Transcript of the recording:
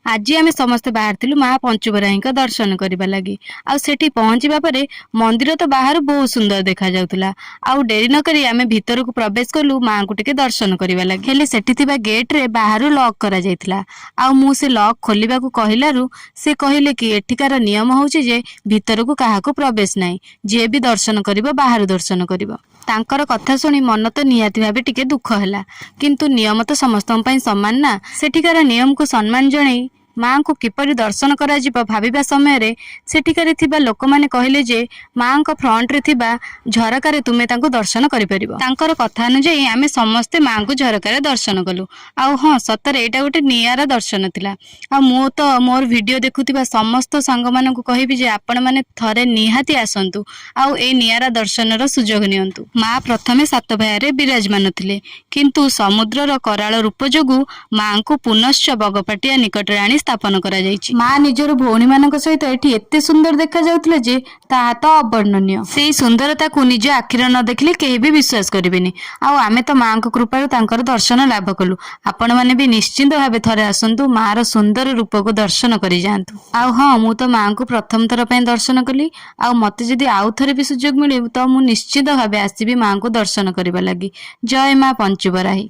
आज आम समस्ते बाहर माँ पंचुबराही दर्शन करने लगी। आठी पहुँचवा पर मंदिर तो बाहर बहुत सुंदर देखा जाउथला। आउ डेरी नक आम भीतर को प्रवेश कलु माँ को टिके दर्शन करने लगे। हेले सेठी थिबा गेट रे बाहर लॉक करा जायथिला। आउ मु से लॉक खोलिबा को कहिलारु से कहिले कि एठिकार नियम होउची जे भीतर को काहाको प्रवेश नाही, जे भी दर्शन करिवो बाहर दर्शन करिवो। तांकर कथा सुनी मन तो निहाती भावे टिके दुख हैला, किंतु नियम तो समस्तन पई समान ना। सेठिकार नियम को सम्मान जणाई माँ को किपरि दर्शन करा जिवो भाबिबा समय रे सेठिकारे थिबा लोक माने कहिले जे माँ को फ्रंट रे थिबा झरकारे तुमे तांको दर्शन करि परिबो। तांकर कथा अनुଯାयी आमे समस्ते माँ को झरकारे दर्शन कलु। आउ हाँ सतरे एटा गोटे नियारा दर्शन थिला। आ मो तो मोर वीडियो देखुथिबा समस्त सांग मानकु कहिबि जे आपण माने थरे निहाती आसंतु आउ ए नियारा दर्शन रो सुजोग नियंतु। माँ प्रथमे सात भायारे विराजमान थिले, किंतु समुद्रर कराल रूप जोगु माँ को पुनश्च बगपाटिया निकटरे आनी स्थापन करा जायछि। माँ निजर भौणी मानक सहित एठी एते सुंदर देखा जाउथले जे ताहा तो अवर्णनीय। सेही सुंदरता को निज आखिर न देखले केही भी विश्वास करिबेनी। आउ आमे तो माँ को कृपारु तांकर दर्शन लाभ कलु। आपण माने भी निश्चिंत भावे थरे आसंतु माँ रो सुंदर रूप को दर्शन करि जांतु। आउ हाँ मु तो माँ को प्रथम थर पय दर्शन कली। आउ मते जदि आउ थरे भी सुजोग मिले तो मु निश्चिंत भावे आसीबी माँ को दर्शन करिबा लागि। जय माँ पंचुबराही।